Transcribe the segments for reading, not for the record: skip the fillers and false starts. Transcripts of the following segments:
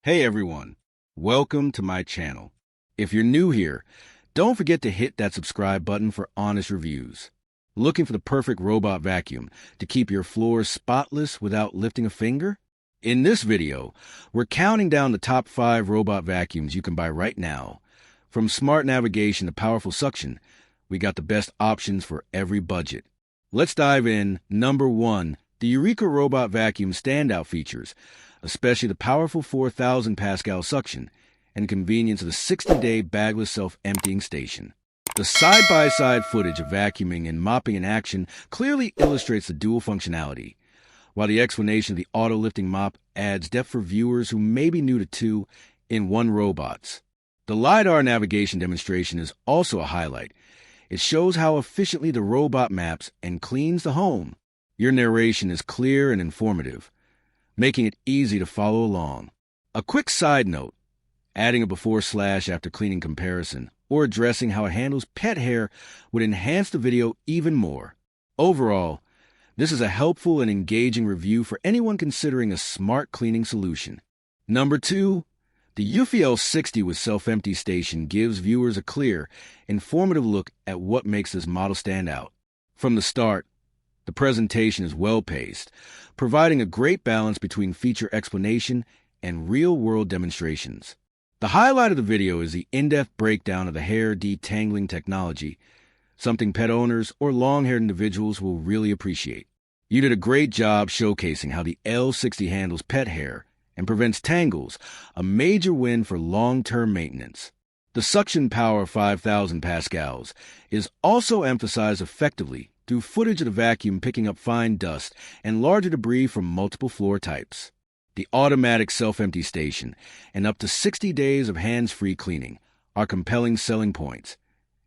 Hey everyone, welcome to my channel. If you're new here, don't forget to hit that subscribe button for honest reviews. Looking for the perfect robot vacuum to keep your floors spotless without lifting a finger? In this video, we're counting down the top 5 robot vacuums you can buy right now. From smart navigation to powerful suction, we got the best options for every budget. Let's dive in. Number 1, the Eureka robot vacuum standout features, especially the powerful 4,000 Pascal suction and convenience of the 60-day Bagless self-emptying station. The side-by-side footage of vacuuming and mopping in action clearly illustrates the dual functionality, while the explanation of the auto-lifting mop adds depth for viewers who may be new to two in one robots. The LiDAR navigation demonstration is also a highlight. It shows how efficiently the robot maps and cleans the home. Your narration is clear and informative, making it easy to follow along. A quick side note, adding a before/after cleaning comparison or addressing how it handles pet hair would enhance the video even more. Overall, this is a helpful and engaging review for anyone considering a smart cleaning solution. Number 2, the Eufy L60 with self-empty station gives viewers a clear, informative look at what makes this model stand out. From the start, the presentation is well-paced, providing a great balance between feature explanation and real-world demonstrations. The highlight of the video is the in-depth breakdown of the hair detangling technology, something pet owners or long-haired individuals will really appreciate. You did a great job showcasing how the L60 handles pet hair and prevents tangles, a major win for long-term maintenance. The suction power of 5,000 pascals is also emphasized effectively through footage of the vacuum picking up fine dust and larger debris from multiple floor types. The automatic self-empty station and up to 60 days of hands-free cleaning are compelling selling points,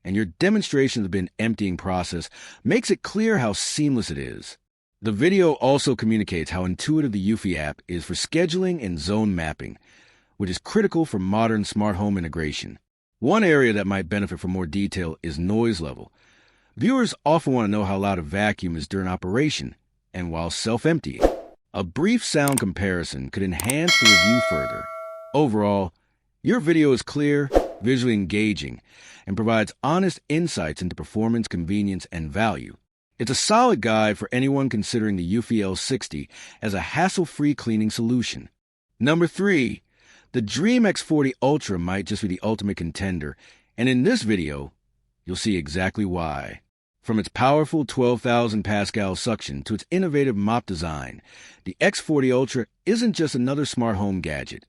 and your demonstration of the bin emptying process makes it clear how seamless it is. The video also communicates how intuitive the Eufy app is for scheduling and zone mapping, which is critical for modern smart home integration. One area that might benefit from more detail is noise level. Viewers often want to know how loud a vacuum is during operation and while self-emptying. A brief sound comparison could enhance the review further. Overall, your video is clear, visually engaging, and provides honest insights into performance, convenience, and value. It's a solid guide for anyone considering the Eufy L60 as a hassle-free cleaning solution. Number 3, the Dreame X40 Ultra might just be the ultimate contender, and in this video, you'll see exactly why. From its powerful 12,000 Pascal suction to its innovative mop design, the X40 Ultra isn't just another smart home gadget.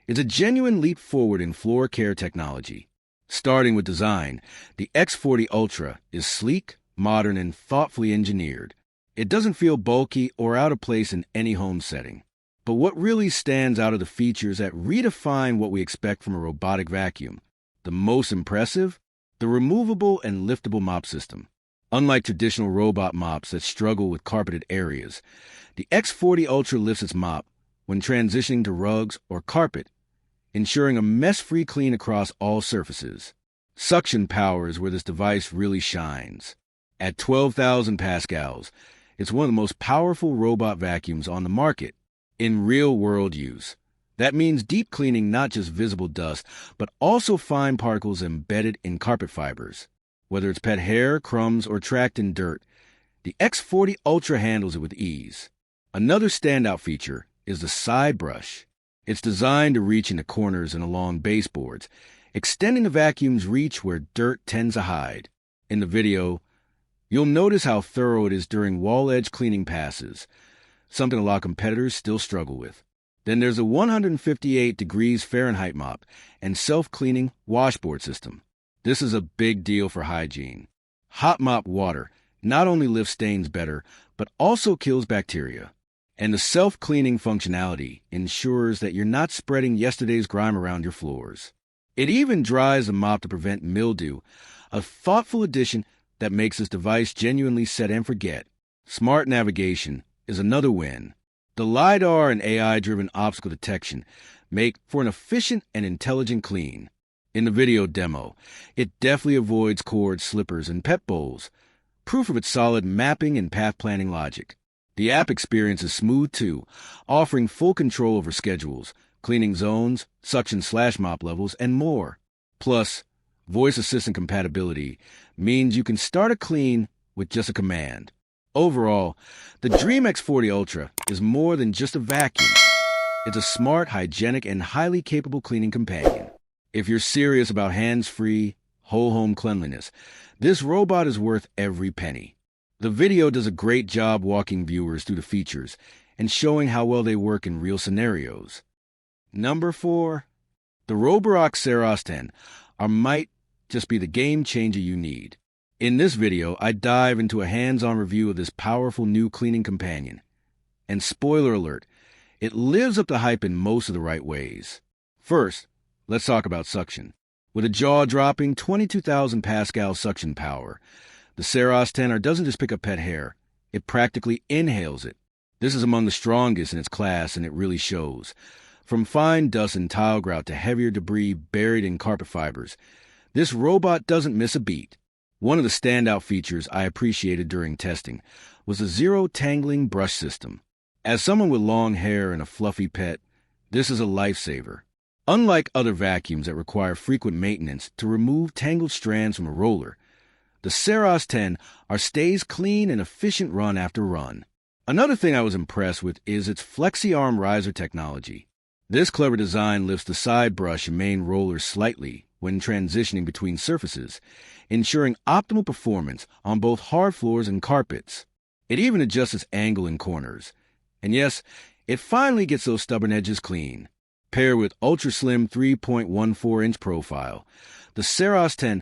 It's a genuine leap forward in floor care technology. Starting with design, the X40 Ultra is sleek, modern, and thoughtfully engineered. It doesn't feel bulky or out of place in any home setting. But what really stands out are the features that redefine what we expect from a robotic vacuum. The most impressive? The removable and liftable mop system. Unlike traditional robot mops that struggle with carpeted areas, the X40 Ultra lifts its mop when transitioning to rugs or carpet, ensuring a mess-free clean across all surfaces. Suction power is where this device really shines. At 12,000 pascals, it's one of the most powerful robot vacuums on the market in real-world use. That means deep cleaning not just visible dust, but also fine particles embedded in carpet fibers. Whether it's pet hair, crumbs, or tracked in dirt, the X40 Ultra handles it with ease. Another standout feature is the side brush. It's designed to reach into corners and along baseboards, extending the vacuum's reach where dirt tends to hide. In the video, you'll notice how thorough it is during wall-edge cleaning passes, something a lot of competitors still struggle with. Then there's a 158 degrees Fahrenheit mop and self-cleaning washboard system. This is a big deal for hygiene. Hot mop water not only lifts stains better, but also kills bacteria. And the self-cleaning functionality ensures that you're not spreading yesterday's grime around your floors. It even dries the mop to prevent mildew, a thoughtful addition that makes this device genuinely set and forget. Smart navigation is another win. The LiDAR and AI-driven obstacle detection make for an efficient and intelligent clean. In the video demo, it deftly avoids cords, slippers, and pet bowls, proof of its solid mapping and path planning logic. The app experience is smooth too, offering full control over schedules, cleaning zones, suction/mop levels, and more. Plus, voice assistant compatibility means you can start a clean with just a command. Overall, the Dreame X40 Ultra is more than just a vacuum. It's a smart, hygienic, and highly capable cleaning companion. If you're serious about hands-free, whole-home cleanliness, this robot is worth every penny. The video does a great job walking viewers through the features and showing how well they work in real scenarios. Number 4. The Roborock Seros 10 might just be the game changer you need. In this video, I dive into a hands-on review of this powerful new cleaning companion. And spoiler alert, it lives up to hype in most of the right ways. First, let's talk about suction. With a jaw-dropping 22,000 Pascal suction power, the Seros 10 doesn't just pick up pet hair, it practically inhales it. This is among the strongest in its class, and it really shows. From fine dust and tile grout to heavier debris buried in carpet fibers, this robot doesn't miss a beat. One of the standout features I appreciated during testing was the Zero-Tangling brush system. As someone with long hair and a fluffy pet, this is a lifesaver. Unlike other vacuums that require frequent maintenance to remove tangled strands from a roller, the Seros 10 stays clean and efficient run after run. Another thing I was impressed with is its FlexiArm riser technology. This clever design lifts the side brush and main roller slightly when transitioning between surfaces, ensuring optimal performance on both hard floors and carpets. It even adjusts its angle in corners. And yes, it finally gets those stubborn edges clean. Paired with ultra-slim 3.14-inch profile, the Seros 10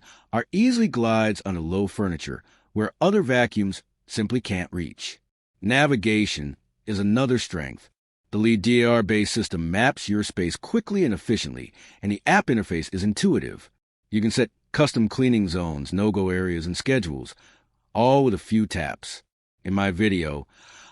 easily glides under low furniture where other vacuums simply can't reach. Navigation is another strength. The LiDAR-based system maps your space quickly and efficiently, and the app interface is intuitive. You can set custom cleaning zones, no-go areas, and schedules, all with a few taps. In my video,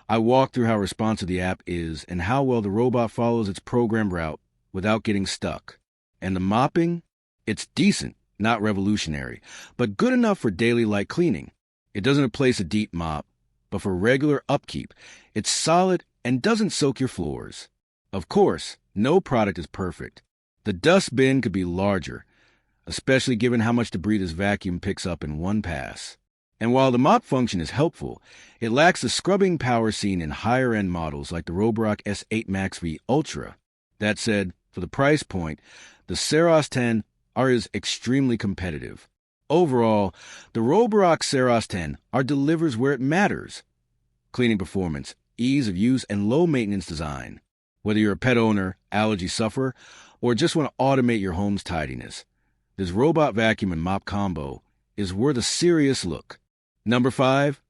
I walk through how responsive the app is and how well the robot follows its programmed route without getting stuck. And the mopping? It's decent, not revolutionary, but good enough for daily light cleaning. It doesn't replace a deep mop, but for regular upkeep, it's solid and doesn't soak your floors. Of course, no product is perfect. The dust bin could be larger, especially given how much debris this vacuum picks up in one pass. And while the mop function is helpful, it lacks the scrubbing power seen in higher-end models like the Roborock S8 Max V Ultra. That said, for the price point, the Seros 10 is extremely competitive. Overall, the Roborock Seros 10 delivers where it matters: cleaning performance, ease of use, and low-maintenance design. Whether you're a pet owner, allergy sufferer, or just want to automate your home's tidiness, this robot vacuum and mop combo is worth a serious look. Number 5.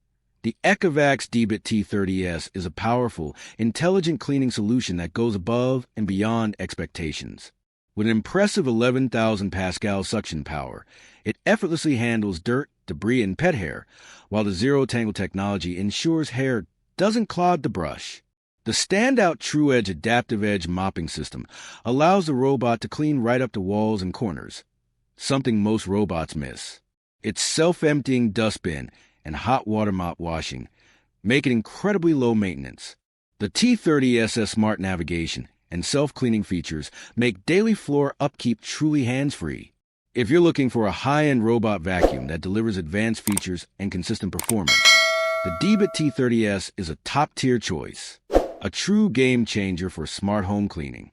The Ecovacs Deebot T30S is a powerful, intelligent cleaning solution that goes above and beyond expectations. With an impressive 11,000 Pascal suction power, it effortlessly handles dirt, debris, and pet hair, while the ZeroTangle technology ensures hair doesn't clog the brush. The standout TruEdge adaptive edge mopping system allows the robot to clean right up to walls and corners, something most robots miss. Its self-emptying dustbin and hot water mop washing make it incredibly low maintenance. The T30SS smart navigation and self-cleaning features make daily floor upkeep truly hands-free. If you're looking for a high-end robot vacuum that delivers advanced features and consistent performance, the Deebot T30S is a top-tier choice, a true game changer for smart home cleaning.